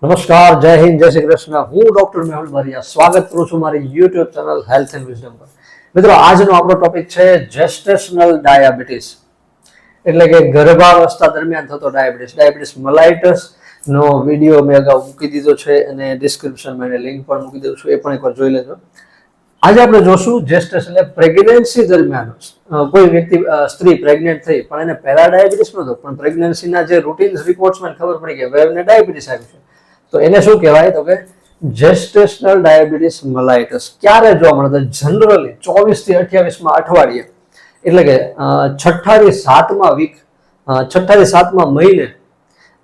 નમસ્કાર, જય હિન્દ, જય શ્રી કૃષ્ણ. હું ડોક્ટર મેહુલ બારિયા સ્વાગત કરું છું મારી YouTube channel health and wisdom પર. મિત્રો, આજનો આપણો ટોપિક છે જેસ્ટેશનલ ડાયાબિટીસ, એટલે કે ગર્ભાવસ્થા દરમિયાન થતો ડાયાબિટીસ. ડાયાબિટીસ મલાઇટસ નો વિડીયો મેં અગાઉ મૂકી દીધો છે અને ડિસ્ક્રિપ્શનમાં એને લિંક પણ મૂકી દઉં છું, એ પણ એકવાર જોઈ લેજો. આજે આપણે જોશું જેસ્ટેશન એટલે પ્રેગ્નન્સી દરમિયાન કોઈ વ્યક્તિ સ્ત્રી પ્રેગ્નેન્ટ થઈ પણ એને પહેલા ડાયાબિટીસ નહોતો, પણ પ્રેગ્નન્સીના જે રૂટીન રિપોર્ટ્સમાં ખબર પડી કે હવે એને ડાયાબિટીસ આવ્યું છે, તો એને શું કહેવાય? તો કે જેસ્ટેશનલ ડાયાબિટીસ મલાઇટસ. ક્યારે જોવા મળે? જનરલી 24 થી 28માં અઠવાડિયે, એટલે કે 6 થી 7મા વીક, 6 થી 7મા મહિને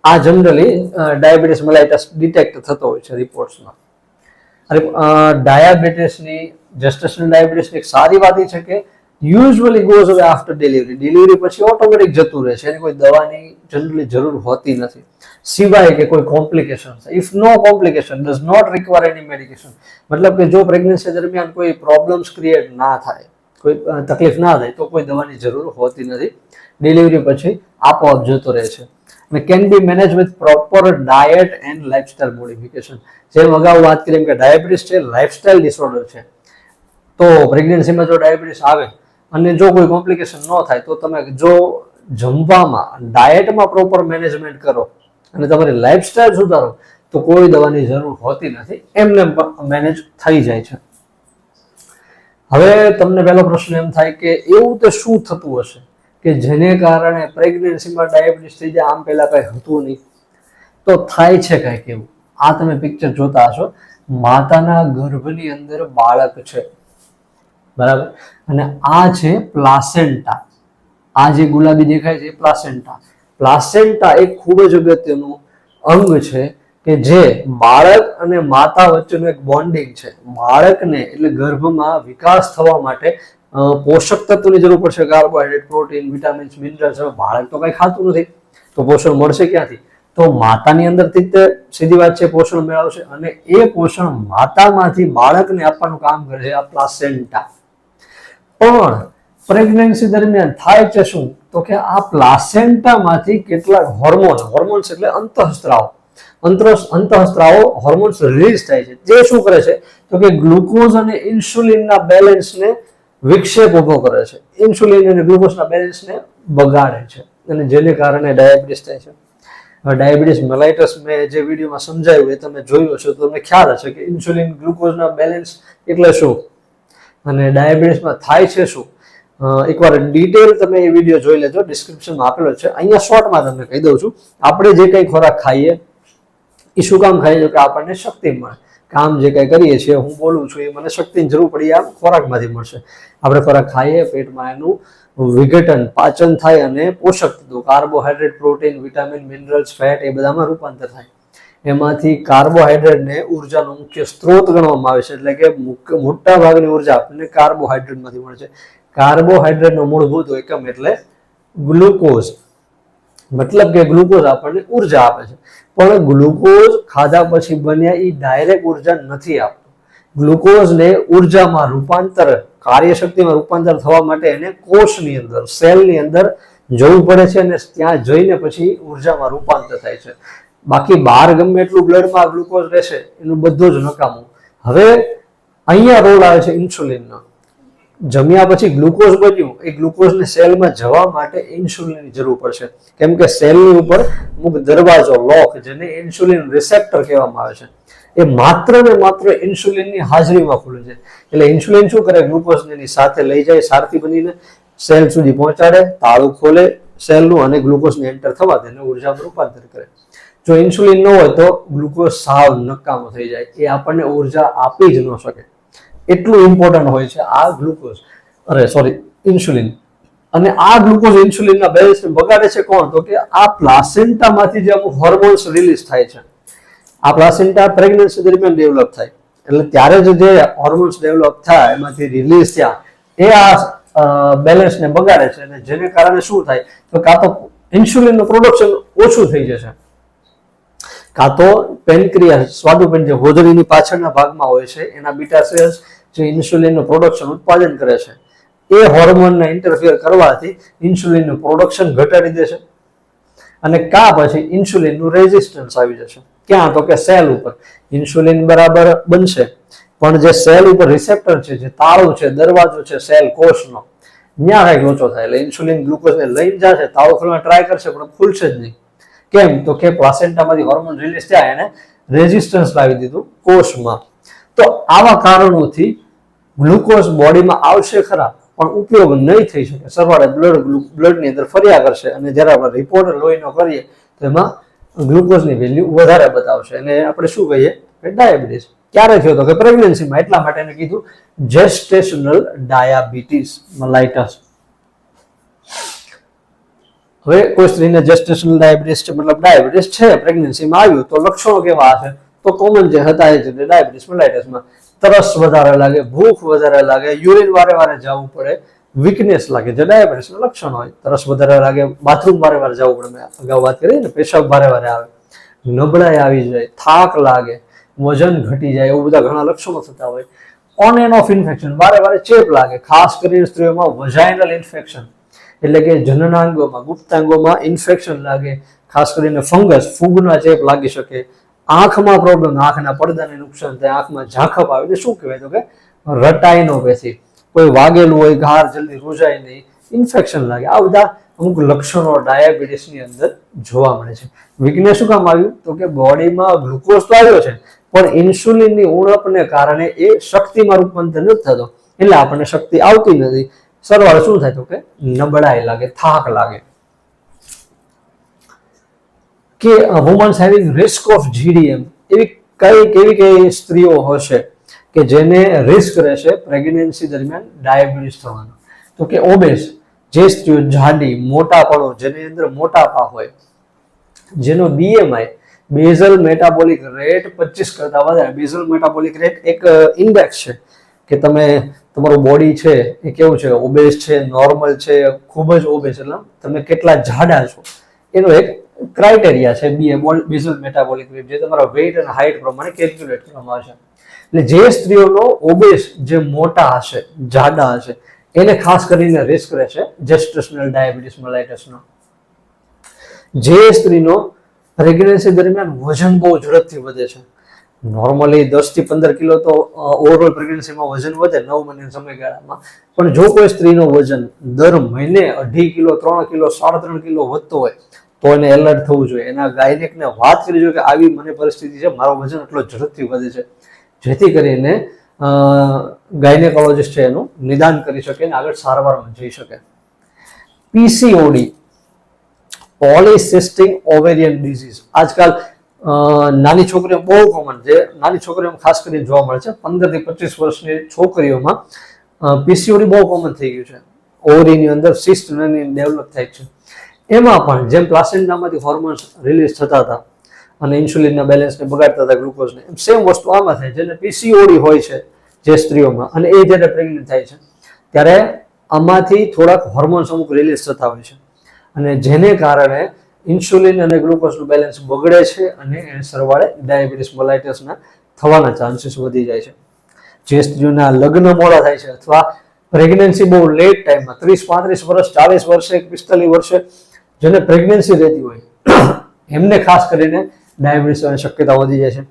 આ જનરલી ડાયાબિટીસ મલાઇટસ ડિટેક્ટ થતો હોય છે રિપોર્ટ્સમાં. ડાયાબિટીસની જેસ્ટેશનલ ડાયાબિટીસની એક સારી વાત એ છે કે યુઝ્યુઅલી ગોઝ અવે આફ્ટર ડિલિવરી. ડિલિવરી પછી ઓટોમેટિક જતું રહે છે, એની કોઈ દવાની જનરલી જરૂર હોતી નથી, સિવાય કે કોઈ complication. If no complication does not require any medication. મતલબ કે જો પ્રેગ્નન્સી દરમિયાન કોઈ પ્રોબ્લેમ્સ ક્રિએટ ના થાય, કોઈ તકલીફ ના થાય, તો કોઈ દવાની જરૂર હોતી નથી. ડિલિવરી પછી આપોઆપ જતો રહે છે અને can be manage with proper diet and lifestyle modification. જેમ અગાઉ વાત કરી કે ડાયાબિટીસ છે લાઇફસ્ટાઇલ ડિસઓર્ડર છે, તો પ્રેગ્નન્સીમાં જો ડાયાબિટીસ આવે અને જો કોઈ કોમ્પ્લિકેશન ન થાય, તો તમે જો જમવામાં ડાયટમાં પ્રોપર મેનેજમેન્ટ કરો અને તમારી લાઇફસ્ટાઇલ સુધારો, તો કોઈ દવાની જરૂર હોતી નથી, એમને મેનેજ થઈ જાય છે. હવે તમને પહેલો પ્રશ્ન એમ થાય કે એવું તો શું થતું હશે કે જેને કારણે પ્રેગ્નન્સીમાં ડાયાબિટીસ થઈ જાય? આમ પહેલા કઈ હતું નહીં, તો થાય છે કંઈક એવું. આ તમે પિક્ચર જોતા હશો, માતાના ગર્ભની અંદર બાળક છે, બરાબર, અને આ છે પ્લાસેન્ટા. આ જે ગુલાબી દેખાય છે એ પ્લાસેન્ટા. પ્લાસેન્ટા એક ખૂબ જ અગત્યનું અંગ છે કે જે બાળક અને માતા વચ્ચેનું એક બોન્ડિંગ છે. બાળકને એટલે ગર્ભમાં વિકાસ થવા માટે પોષક તત્વોની જરૂર પડશે, કાર્બોહાઈડ્રેટ, પ્રોટીન, વિટામિન્સ, મિનરલ્સ. બાળક તો કઈ ખાતું નથી, તો પોષણ મળશે ક્યાંથી? તો માતાની અંદરથી જ સીધી વાત છે પોષણ મેળવશે, અને એ પોષણ માતામાંથી બાળકને આપવાનું કામ કરે છે આ પ્લાસેન્ટા. પણ પ્રેગ્નન્સી દરમિયાન થાય છે શું? તો કે આ પ્લાસેન્ટામાંથી કેટલાક હોર્મોન્સ એટલે અંતઃસ્ત્રાવો હોર્મોન્સ રિલીઝ થાય છે. જે શું કરે છે? તો કે ગ્લુકોઝ અને ઇન્સ્યુલિનના બેલેન્સને વિક્ષેપ ઉભો કરે છે, ઇન્સ્યુલિન અને ગ્લુકોઝના બેલેન્સને બગાડે છે, અને જેને કારણે ડાયાબિટીસ થાય છે. ડાયાબિટીસ મેલાઇટસ મેં જે વિડીયોમાં સમજાવ્યું એ તમે જોયું હશે, તો તમને ખ્યાલ હશે કે ઇન્સ્યુલિન ગ્લુકોઝના બેલેન્સ એટલે શું અને ડાયાબિટીસમાં થાય છે શું. એકવાર ડિટેલ તમે એ વિડીયો જોઈ લેજો, ડિસ્ક્રિપ્શનમાં આપેલો છે. અહીંયા શોર્ટમાં તમને કહી દઉં છું. આપણે જે કંઈ ખોરાક ખાઈએ એ શું કામ ખાઈએ? કે આપણને શક્તિ મળે. કામ જે કંઈ કરીએ છીએ, હું બોલું છું, એ મને શક્તિની જરૂર પડી, આ ખોરાકમાંથી મળશે. આપણે ખોરાક ખાઈએ, પેટમાં એનું વિઘટન, પાચન થાય અને પોષક તત્વો carbohydrate, protein, vitamin, minerals, fat એ બધામાં રૂપાંતર થાય. એમાંથી કાર્બોહાઈડ્રેટને ઉર્જાનો મુખ્ય સ્ત્રોત ગણવામાં આવે છે, એટલે કે મોટા ભાગની ઉર્જા આપણને કાર્બોહાઈડ્રેટમાંથી મળે છે. કાર્બોહાઈડ્રેટનો મૂળભૂત એકમ એટલે ગ્લુકોઝ. મતલબ કે ગ્લુકોઝ આપણને ઉર્જા આપે છે, પણ ગ્લુકોઝ ખાધા પછી બન્યા એ ડાયરેક્ટ ઉર્જા નથી આપતું. ગ્લુકોઝને ઉર્જામાં રૂપાંતર, કાર્યશક્તિમાં રૂપાંતર થવા માટે એને કોષની અંદર, સેલની અંદર જવું પડે છે, અને ત્યાં જઈને પછી ઉર્જામાં રૂપાંતર થાય છે. બાકી બહાર ગમે એટલું બ્લડમાં ગ્લુકોઝ રહેશે, એનું બધું જ નકામું. હવે અહીંયા રોલ આવે છે ઇન્સ્યુલિનનો. જમ્યા પછી ગ્લુકોઝ બન્યું, એ ગ્લુકોઝને સેલમાં જવા માટે ઇન્સ્યુલિનની જરૂર પડશે, કેમ કે સેલની ઉપર અમુક દરવાજો, લોક, જેને ઇન્સ્યુલિન રિસેપ્ટર કહેવામાં આવે છે, એ માત્ર ને માત્ર ઇન્સ્યુલિનની હાજરીમાં ખુલે છે. એટલે ઇન્સ્યુલિન શું કરે? ગ્લુકોઝને એની સાથે લઈ જાય, સારથી બનીને સેલ સુધી પહોંચાડે, તાળું ખોલે સેલનું, અને ગ્લુકોઝને એન્ટર થવા દે અને ઉર્જામાં રૂપાંતર કરે. જો ઇન્સ્યુલિન ન હોય તો ગ્લુકોઝ સાવ નકામો થઈ જાય, એ આપણને ઉર્જા આપી જ ન શકે. એટલું ઇમ્પોર્ટન્ટ હોય છે આ ગ્લુકોઝ, ઇન્સ્યુલિન. અને આ ગ્લુકોઝ ઇન્સ્યુલિનના બેલેન્સને બગાડે છે કોણ? તો કે આ પ્લાસેન્ટામાંથી જે અમુક હોર્મોન્સ રિલીઝ થાય છે. આ પ્લાસેન્ટા પ્રેગ્નન્સી દરમિયાન ડેવલપ થાય, એટલે ત્યારે જ જે હોર્મોન્સ ડેવલપ થાય, એમાંથી રિલીઝ થયા, એ આ બેલેન્સને બગાડે છે, અને જેને કારણે શું થાય? તો કાં તો ઇન્સ્યુલિનનું પ્રોડક્શન ઓછું થઈ જશે, કાં તો પેનક્રિયાસ, સ્વાદુપિંડ જે હોજરીની પાછળના ભાગમાં હોય છે, એના બીટા સેલ્સ જે ઇન્સ્યુલિનનું પ્રોડક્શન ઉત્પાદન કરે છે, એ હોર્મોનને ઇન્ટરફિયર કરવાથી ઇન્સ્યુલિનનું પ્રોડક્શન ઘટાડી દેશે, અને કા પછી ઇન્સ્યુલિનનું રેઝિસ્ટન્સ આવી જશે. ક્યાં? તો કે સેલ ઉપર. ઇન્સ્યુલિન બરાબર બનશે, પણ જે સેલ ઉપર રિસેપ્ટર છે, જે તાળું છે, દરવાજો છે સેલ કોષનો, ત્યાં કઈક લોચો થાય. એટલે ઇન્સ્યુલિન ગ્લુકોઝને લઈને જશે, તાળું ખોલવા ટ્રાય કરશે પણ ખુલશે જ નહીં. કેમ? તો કે પ્લાસેન્ટામાંથી હોર્મોન રિલીઝ થયા, એને રેઝિસ્ટન્સ લાવી દીધું કોષમાં. તો આવા કારણોથી ગ્લુકોઝ બોડીમાં આવશે ખરા, પણ ઉપયોગ નહીં થઈ શકે. સરવાળે બ્લડની અંદર ફર્યા કરશે, અને જ્યારે આપણે રિપોર્ટ લોહીનો કરીએ તો એમાં ગ્લુકોઝની વેલ્યુ વધારે બતાવશે, અને આપણે શું કહીએ કે ડાયાબિટીસ. ક્યારે થયો? તો કે પ્રેગ્નન્સીમાં. એટલા માટે એને કીધું જેસ્ટેશનલ ડાયાબિટીસ મલાઇટસ. હવે કોઈ સ્ત્રીને જેસ્ટેશનલ ડાયાબિટીસ છે, મતલબ ડાયાબિટીસ છે, પ્રેગ્નન્સીમાં આવ્યું, તો લક્ષણો કેવા હશે? તો કોમન જે હતા એ જ ડાયાબિટીસ મલાઇટસમાં. તરસ વધારે લાગે, ભૂખ વધારે લાગે, યુરિન વારે વારે જવું પડે, વીકનેસ લાગે, જે ડાયાબિટીસનું લક્ષણ હોય. તરસ વધારે લાગે, બાથરૂમ વારે વારે જવું પડે, મેં અગાઉ વાત કરી ને, પેશાબ વારે વારે આવે, નબળાઈ આવી જાય, થાક લાગે, વજન ઘટી જાય, એવું બધા ઘણા લક્ષણો થતા હોય. ઓન એન્ડ ઓફ ઇન્ફેક્શન, વારે વારે ચેપ લાગે, ખાસ કરીને સ્ત્રીઓમાં વજાઇનલ ઇન્ફેક્શન, એટલે કે જનનાંગોમાં, ગુપ્તાંગોમાં ઇન્ફેક્શન લાગે, ખાસ કરીને ફંગસ, ફૂગના ચેપ લાગી શકે. આંખમાં પ્રોબ્લેમ, આંખના પડદાને નુકસાન થાય, આંખમાં ઝાંખપ આવે, એટલે શું કહેવાય? તો કે રટાઇનોપેથી. કોઈ વાગેલું હોય, ઘાર જલ્દી રૂજાય નહીં, ઇન્ફેક્શન લાગે. આ બધા અમુક લક્ષણો ડાયાબિટીસની અંદર જોવા મળે છે. વીકનેસ શું કામ આવ્યું? તો કે બોડીમાં ગ્લુકોઝ તો આવ્યો છે, પણ ઇન્સ્યુલિનની ઉણપને કારણે એ શક્તિમાં રૂપાંતર નથી થતો, એટલે આપણને શક્તિ આવતી નથી. સરવાળે શું થાય? તો કે નબળાઈ લાગે, થાક લાગે. કે women's having risk of GDM, એવી કઈ સ્ત્રીઓ હશે કે જેને રિસ્ક રહેશે પ્રેગ્નન્સી દરમિયાન ડાયાબિટીસ થવાનો? તો કે ઓબેસ, જે સ્ત્રીઓ જાડી, મોટાપણો, જેની અંદર મોટાપા હોય, જેનો BMI બેઝલ મેટાબોલિક રેટ 25 કરતા વધારે. બેઝલ મેટાબોલિક રેટ એક ઇન્ડેક્સ છે કે તમે તમારું બોડી છે એ કેવું છે, ઓબેસ છે, નોર્મલ છે, ખૂબ જ ઓબેસ, એટલે તમે કેટલા જાડા છો એનો એક ક્રાઇટેરિયા છે. બેઝલ મેટાબોલિક રેટ, જે તમારા વેઇટ અને હાઇટ પ્રમાણે કેલ્ક્યુલેટ કરવામાં આવશે. એટલે જે સ્ત્રીઓનો ઓબેસ, જે મોટા હશે, જાડા હશે, એને ખાસ કરીને રિસ્ક રહેશે જેસ્ટેશનલ ડાયાબિટીસ મલાઇટસનો. જે સ્ત્રીનો પ્રેગ્નન્સી દરમિયાન વજન બહુ ઝડપથી વધે છે, નોર્મલી 10 થી 15 કિલો તો ઓવરઓલ પ્રેગ્નન્સીમાં વજન વધે 9 મહિનાના સમયગાળામાં, પણ જો કોઈ સ્ત્રીનો વજન દર મહિને 2.5 કિલો, 3 કિલો, 3.5 કિલો વધતો હોય તો એને એલર્ટ થવું જોઈએ. એના ગાયનેકને વાત કરવી જોઈએ કે આવી મને પરિસ્થિતિ છે, મારો વજન એટલો ઝડપથી વધે છે, જેથી કરીને ગાયનેકોલોજીસ્ટ છે એનું નિદાન કરી શકે અને આગળ સારવારમાં જઈ શકે. PCOD, પોલિસિસ્ટિક ઓવેરિયન ડિઝીઝ, આજકાલ નાની છોકરીઓ બહુ કોમન છે, નાની છોકરીઓ ખાસ કરીને જોવા મળે છે. 15 થી 25 વર્ષની છોકરીઓમાં PCOD બહુ કોમન થઈ ગયું છે. ઓવરીની અંદર સિસ્ટ ડેવલપ થાય છે. એમાં પણ જેમ પ્લાસેન્ટામાંથી હોર્મોન્સ રિલીઝ થતા હતા અને ઇન્સ્યુલિનના બેલેન્સને બગાડતા હતા, ગ્લુકોઝને, એમ સેમ વસ્તુ આમાં થાય. જેને PCOD હોય છે જે સ્ત્રીઓમાં, અને એ જ્યારે પ્રેગ્નન્ટ થાય છે ત્યારે આમાંથી થોડાક હોર્મોન્સ અમુક રિલીઝ થતા હોય છે, અને જેને કારણે ઇન્સ્યુલિન અને ગ્લુકોઝનું બેલેન્સ બગડે છે, અને એને સરવાળે ડાયાબિટીસ મલાઇટસના થવાના ચાન્સીસ વધી જાય છે. જે સ્ત્રીઓના લગ્ન મોડા થાય છે, અથવા પ્રેગ્નન્સી બહુ લેટ ટાઈમમાં, 30-35 વર્ષ, 40 વર્ષે, 45 વર્ષે જેને પ્રેગ્નન્સી રહેતી હોય, એમને ખાસ કરીને ડાયાબિટીસ થવાની શક્યતા વધી જાય છે.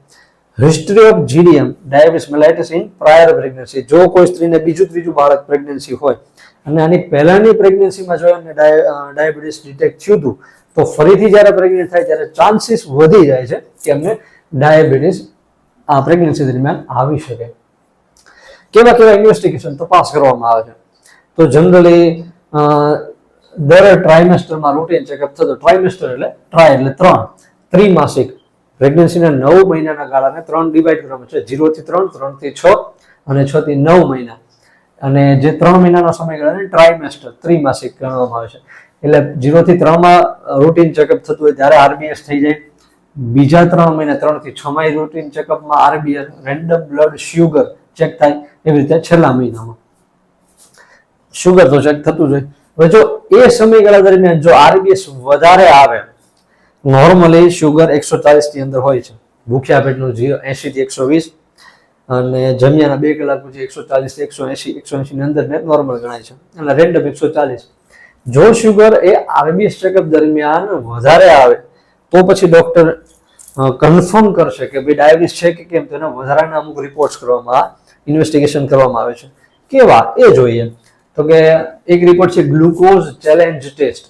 History of GDM, diabetes mellitus in prior pregnancy, જો કોઈ સ્ત્રીને બીજું ત્રીજું બાળક પ્રેગ્નન્સી હોય અને આની પહેલાની પ્રેગ્નન્સીમાં જો એમને ડાયાબિટીસ ડિટેક્ટ થયું હતું, તો ફરીથી જ્યારે પ્રેગ્નન્ટ થાય ત્યારે ચાન્સીસ વધી જાય છે કે એમને ડાયાબિટીસ આ પ્રેગ્નન્સી દરમિયાન આવી શકે. કેવા કેવા ઇન્વેસ્ટિગેશન તપાસ કરવામાં આવે છે? તો જનરલી દર ટ્રાઇમેસ્ટરમાં રૂટીન ચેકઅપ થતો. ટ્રાઇમેસ્ટર એટલે ટ્રાય એટલે 3 ત્રિમાસિક. પ્રેગ્નન્સીના 9 મહિનાના ગાળાને 3 ડિવાઈડ કરવામાં છે, 0 થી 3, 3 થી 6 અને 6 થી 9 મહિના. અને જે 3 મહિનાનો સમયગાળાને ટ્રાઇમેસ્ટર, ત્રિમાસિક ગણવામાં આવે છે. એટલે 0 થી 3 માં રૂટીન ચેકઅપ થતું હોય ત્યારે RBS થઈ જાય. બીજા 3 મહિના, 3 થી 6 માં રૂટીન ચેકઅપમાં RBS, random blood sugar check થાય. એવી રીતે છેલ્લા મહિનામાં શુગર તો ચેક થતું જ હોય. હવે જો એ સમયગાળા દરમિયાન જો RBS વધારે આવે, નોર્મલી શુગર 140 ની અંદર હોય છે, ભૂખ્યા પેટનું 80 થી 120, અને જમ્યાના 2 કલાક પછી 140 થી 180, 180 ની અંદર નોર્મલ ગણાય છે, અને રેન્ડમ 140. જો શુગર એ RBS ચેકઅપ દરમિયાન વધારે આવે તો પછી ડોક્ટર કન્ફર્મ કરશે કે ભાઈ ડાયાબિટીસ છે કે કેમ, તેના વધારાના અમુક રિપોર્ટ્સ કરવામાં, ઇન્વેસ્ટિગેશન કરવામાં આવે છે. કેવા એ જોઈએ તો કે એક રિપોર્ટ છે ગ્લુકોઝ ચેલેન્જ ટેસ્ટ.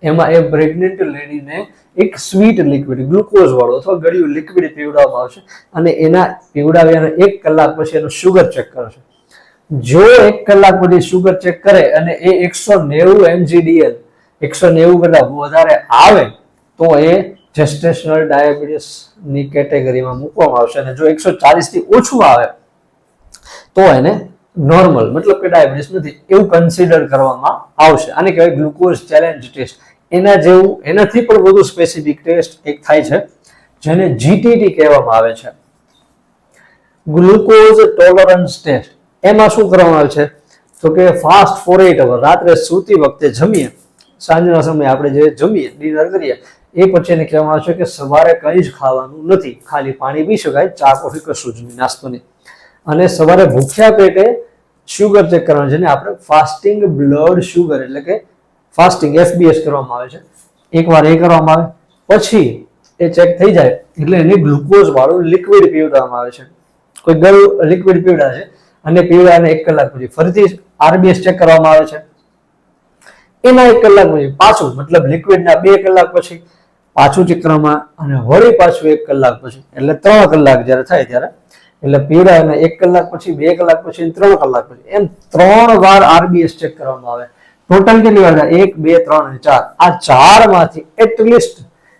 એમાં એ પ્રેગ્નન્ટ લેડીને એક સ્વીટ લિક્વિડ ગ્લુકોઝ વાળું અથવા ગળ્યું લિક્વિડ પીવડાવવામાં આવશે અને એના પીવડાવ્યાના 1 કલાક પછી એનું શુગર ચેક કરશે. જો 1 કલાક પછી શુગર ચેક કરે અને એ 190 mgdl 190 કરતા વધારે આવે તો એ જેસ્ટેશનલ ડાયાબિટીસ ની કેટેગરીમાં મૂકવામાં આવશે અને જો 140 થી ઓછું આવે તો એને નોર્મલ મતલબ કે ડાયાબિટીસ નથી એવું કન્સિડર કરવામાં આવશે. આને કહેવાય ગ્લુકોઝ ચેલેન્જ ટેસ્ટ. એના જેવું એનાથી પણ વધુ સ્પેસિફિક ટેસ્ટ એક થાય છે જેને જીટીટી કહેવામાં આવે છે, ગ્લુકોઝ ટોલરન્સ ટેસ્ટ. એમાં શું કરવામાં આવે છે તો કે ફાસ્ટ ફોર 8 અવર, રાત્રે સૂતી વખતે જમીએ, સાંજના સમયે આપણે જે જમીએ ડિનર કરીએ એ પછી એને કહેવામાં આવે છે કે સવારે કંઈ જ ખાવાનું નથી, ખાલી પાણી પી શકાય, ચા કોફી કશું જ નહીં, નાસ્તો નહીં. અને સવારે ભૂખ્યા પેટે શુગર ચેક કરવાનું, જેને આપણે ફાસ્ટિંગ બ્લડ શુગર એટલે કે ફાસ્ટિંગ FBS કરવામાં આવે છે. એકવાર એ કરવામાં આવે પછી એ ચેક થઈ જાય એટલે એને ગ્લુકોઝ વાળું લિક્વિડ પીવડાવવામાં આવે છે. કોઈ ગળું લિક્વિડ પીવડાવે છે અને પીવડાવીને 1 કલાક પછી ફરીથી RBS ચેક કરવામાં આવે છે. એના 1 કલાક પછી પાછું મતલબ લિક્વિડના 2 કલાક પછી પાછું ચેક કરવામાં અને વળી પાછું 1 કલાક પછી એટલે 3 કલાક જ્યારે થાય ત્યારે એટલે પીવડાવીને 1 કલાક પછી 2 કલાક પછી 3 કલાક પછી એમ 3 વાર RBS ચેક કરવામાં આવે. ટોટલ કેટલી વાર થાય? 1 2 3 અને 4. આ 4 માંથી એટલીસ્ટ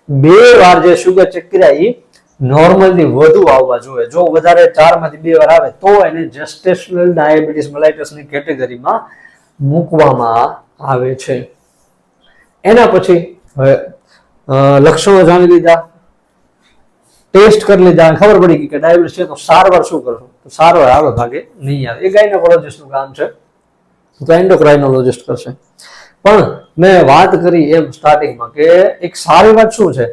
2 વાર જે શુગર ચેક કર્યા એ નોર્મલથી વધુ આવવા જોઈએ. જો વધારે 4 માંથી 2 વાર આવે તો એને જેસ્ટેશનલ ડાયાબિટીસ મેલાઇટસની કેટેગરીમાં મૂકવામાં આવે છે. એના પછી હવે લક્ષણો જાણી લીધા, ટેસ્ટ કરી લીધા, ખબર પડી કે ડાયાબિટીસ છે તો સારવાર શું કરશો? તો સારવાર આવે ભાગે નહીં આવે, એ ગાયનેકોલોજિસ્ટનું કામ છે, તો એન્ડોક્રાઇનોલોજિસ્ટ કરશે. પણ મેં વાત કરી એમ સ્ટાર્ટિંગમાં કે એક સારી વાત શું છે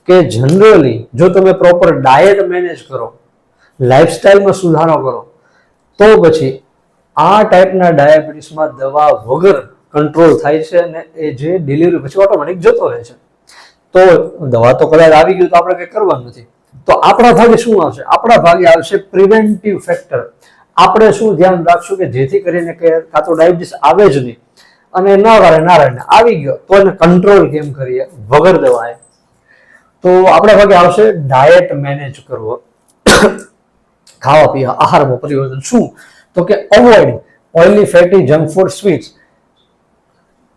કે જનરલી જો તમે પ્રોપર ડાયટ મેનેજ કરો, લાઇફસ્ટાઇલમાં સુધારો કરો તો પછી આ ટાઈપના ડાયાબિટીસમાં દવા વગર કંટ્રોલ થાય છે અને એ જે ડિલિવરી પછી ઓટોમેટિક જતો રહે છે. તો દવા તો કદાચ આવી ગયું તો આપણે કંઈ કરવાનું નથી. તો આપણા ભાગે શું આવશે? આપણા ભાગે આવશે પ્રિવેન્ટિવ ફેક્ટર. આપણે શું ધ્યાન રાખશું કે જેથી કરીને કે કાં તો ડાયાબિટીસ આવે જ નહીં અને ન વારે નારાયણ આવી ગયો તો એને કંટ્રોલ કેમ કરીએ વગર દવાએ? તો આપણા ભાગે આવશે ડાયટ મેનેજ કરવો, ખાવા પીવા આહારમાં પરિવર્તન. શું તો કે avoid oily fatty junk food sweets,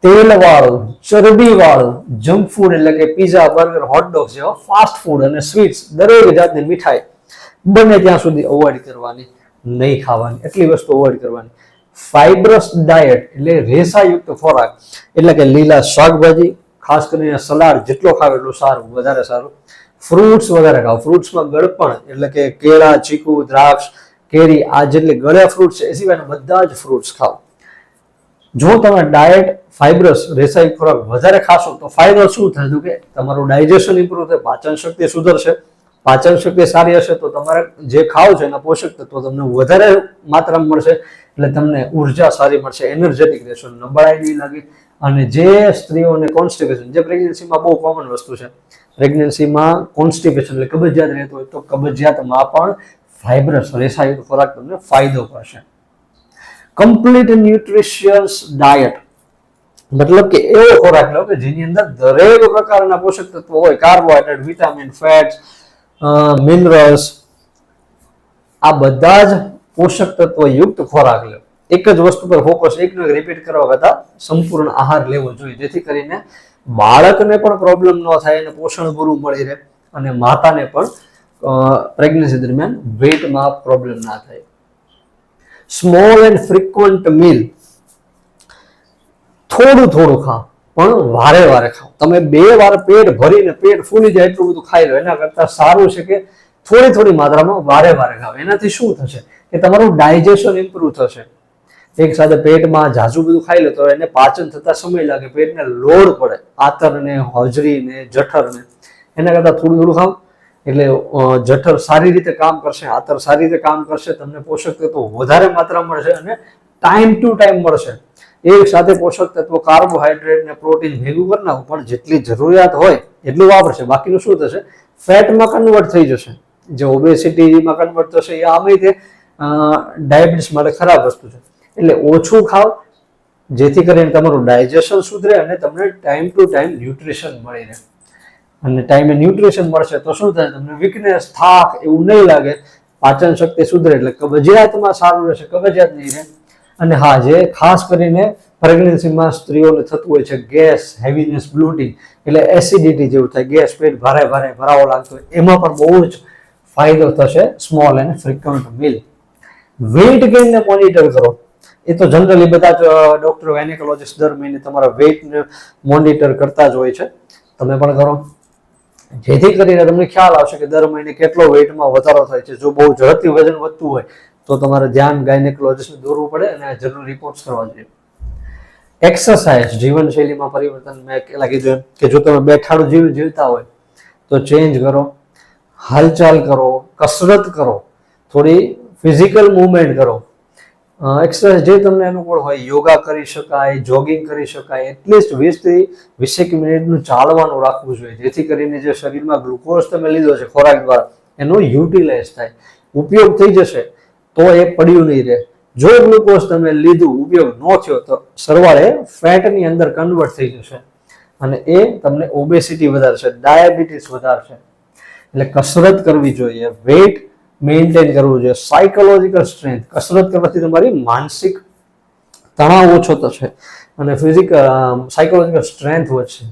તેલ વાળું ચરબી વાળું જંક ફૂડ એટલે કે પીઝા બર્ગર હોટડોગ જેવા ફાસ્ટ ફૂડ અને સ્વીટ્સ, દરેક જાતની મીઠાઈ બને ત્યાં સુધી અવોઇડ કરવાની, નહીં ખાવાની, એટલી વસ્તુ અવોઇડ કરવાની. ફાઇબ્રસ ડાયટ એટલે રેસાયુક્ત ખોરાક એટલે કે લીલા શાકભાજી, ખાસ કરીને સલાડ જેટલો ખાવ એટલું સારું, વધારે સારું. ફ્રૂટ્સ વધારે ખાવ, ફ્રૂટ્સમાં ગળપણ એટલે કે કેળા, ચીકુ, દ્રાક્ષ, કેરી આ જેટલી ગળ્યા ફ્રૂટ છે એ સિવાયના બધા જ ફ્રૂટ્સ ખાવ. જો તમે ડાયટ ફાઇબ્રસ રેસાયુક્ત ખોરાક વધારે ખાશો તો ફાયદો શું થશે કે તમારું ડાયજેશન ઇમ્પ્રુવ થાય, પાચન શક્તિ સુધરશે. પાચન શક્તિ સારી હશે તો તમારે જે ખાવ છો એના પોષક તત્વો તમને વધારે માત્રામાં મળશે એટલે તમને ઉર્જા સારી મળશે, એનર્જેટિક રહેશો, નબળાઈ નહીં લાગે. અને જે સ્ત્રીઓને કોન્સ્ટિપેશન, જે પ્રેગ્નન્સીમાં બહુ કોમન વસ્તુ છે, પ્રેગ્નન્સીમાં કોન્સ્ટિપેશન એટલે કબજિયાત રહેતો હોય તો કબજિયાતમાં પણ ફાઇબ્રસ રેસાયુક્ત ખોરાક તમને ફાયદો કરશે. કમ્પ્લીટ ન્યુટ્રિશિયસ ડાયટ મતલબ કે એવો ખોરાક લો કે જેની અંદર દરેક પ્રકારના પોષક તત્વો હોય, કાર્બોહાઈડ્રેટ, વિટામિન, ફેટ્સ, મિનરલ્સ, આ બધા જ પોષક તત્વ યુક્ત ખોરાક લો. એક જ વસ્તુ પર ફોકસ, એકનો એક રિપીટ કરવા કરતા સંપૂર્ણ આહાર લેવો જોઈએ જેથી કરીને બાળકને પણ પ્રોબ્લેમ ન થાય અને પોષણ પૂરું મળી રહે અને માતાને પણ પ્રેગ્નન્સી દરમિયાન વેટમાં પ્રોબ્લેમ ના થાય. સ્મોલ એન્ડ ફ્રીક્વન્ટ મીલ, થોડું થોડું ખાઓ પણ વારે વારે ખાઓ. તમે 2 વાર પેટ ભરીને પેટ ફૂલી જાય એટલું બધું ખાઈ લો એના કરતા સારું છે કે થોડી થોડી માત્રામાં વારે વારે ખાઓ. એનાથી શું થશે કે તમારું ડાયજેશન ઇમ્પ્રુવ થશે. એક સાથે પેટમાં ઝાઝું બધું ખાઈ લો તો એને પાચન થતા સમય લાગે, પેટને લોડ પડે, આતરને, હોજરીને, જઠરને. એના કરતા થોડું થોડું ખાઓ એટલે જઠર સારી રીતે કામ કરશે, આતર સારી રીતે કામ કરશે, તમને પોષક તત્વો વધારે માત્રામાં મળશે અને ટાઈમ ટુ ટાઈમ મળશે. એક સાથે પોષક તત્વો કાર્બોહાઈડ્રેટ ને પ્રોટીન ભેગું કરી નાખો પણ જેટલી જરૂરિયાત હોય એટલું વાપરશે, બાકીનું શું થશે? ફેટમાં કન્વર્ટ થઈ જશે. જે ઓબેસિટીમાં કન્વર્ટ થશે એ આમે તે ડાયાબિટીસ માટે ખરાબ વસ્તુ છે. એટલે ઓછું ખાવ, જેથી કરીને તમારું ડાયજેશન સુધરે અને તમને ટાઈમ ટુ ટાઈમ ન્યુટ્રિશન મળી રહે. અને ટાઈમે ન્યુટ્રિશન મળશે તો શું થાય, તમને વીકનેસ, થાક એવું નહીં લાગે, પાચન શક્તિ સુધરે એટલે કબજિયાતમાં સારું રહેશે, કબજિયાત નહીં રહે. અને હા, જે ખાસ કરીને પ્રેગ્નન્સીમાં સ્ત્રીઓને થતું હોય છે ગેસ, હેવીનેસ, બ્લોટિંગ એટલે એસિડિટી જેવું થાય, ગેસ, પેટ ભારે ભારે ભરાવો લાગતો હોય, એમાં પણ બહુ જ ફાયદો થશે small and frequent meal. Weight ગેઇનને મોનિટર કરો. એ તો જનરલી બધા જ ડોક્ટરો, ગાયનેકોલોજીસ્ટ દર મહિને તમારા વેઇટને મોનિટર કરતા જ હોય છે. તમે પણ કરો, જેથી કરીને તમને ખ્યાલ આવશે કે દર મહિને કેટલો વેઇટમાં વધારો થાય છે. જો બહુ ઝડપથી વજન વધતું હોય તો તમારે ધ્યાન ગાયનેકોલોજીસ્ટને દોરવું પડે અને જરૂર રિપોર્ટ્સ કરવા જોઈએ. એક્સરસાઇઝ, જીવનશૈલીમાં પરિવર્તન. મેં પહેલા કીધું કે જો તમે બેઠાડું જીવન જીવતા હોય તો ચેન્જ કરો, હાલચાલ કરો, કસરત કરો, થોડી ફિઝિકલ મુવમેન્ટ કરો. એક્સરસાઇઝ જે તમને અનુકૂળ હોય, યોગા કરી શકાય, જોગિંગ કરી શકાય, એટલીસ્ટ 20 થી 20 મિનિટનું ચાલવાનું રાખવું જોઈએ, જેથી કરીને જે શરીરમાં ગ્લુકોઝ તમે લીધો છે ખોરાક દ્વારા એનો યુટિલાઇઝ થાય, ઉપયોગ થઈ જશે તો એ પડ્યું નહીં રહે. જો ગ્લુકોઝ તમે લીધું, ઉપયોગ ન થયો તો સરવાળે ફેટની અંદર કન્વર્ટ થઈ જશે અને એ તમને ઓબેસિટી વધારશે, ડાયાબિટીસ વધારશે. એટલે કસરત કરવી જોઈએ, વેઇટ મેન્ટેન કરવું જોઈએ, સાયકોલોજીકલ સ્ટ્રેન્થ. કસરત કરવાથી તમારી માનસિક તણાવ ઓછો થશે અને સાયકોલોજીકલ સ્ટ્રેન્થ વધશે.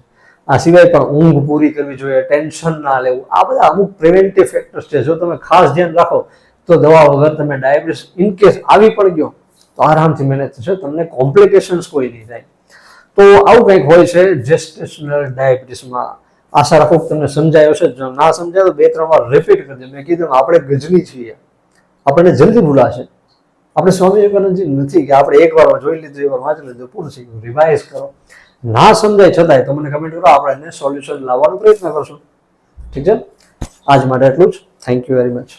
આ સિવાય પણ ઊંઘ પૂરી કરવી જોઈએ, ટેન્શન ના લેવું. આ બધા અમુક પ્રિવેન્ટિવ ફેક્ટર્સ છે. જો તમે ખાસ ધ્યાન રાખો તો દવા વગર તમે ડાયાબિટીસ ઇન કેસ આવી પણ ગયો તો આરામથી મેનેજ થશે, તમને કોમ્પ્લિકેશન્સ કોઈ નહીં થાય. તો આવું કંઈક હોય છે જેસ્ટેશનલ ડાયાબિટીસમાં. આશા રાખો કે તમને સમજાયો છે. જો ના સમજાય તો 2-3 વાર રિપીટ કરજો. મેં કીધું આપણે ગજની છીએ, આપણને જલ્દી ભૂલાશે. આપણે સ્વામી વિવેકાનંદજી નથી કે આપણે એક વાર જોઈ લીધું, એક વાર વાંચી લીધું, પૂરું થઈ ગયું. રિવાઇઝ કરો. ના સમજાય છતાંય તો મને કમેન્ટ કરો, આપણે એને સોલ્યુશન લાવવાનો પ્રયત્ન કરશું. ઠીક છે? આજ માટે એટલું જ. Thank you very much.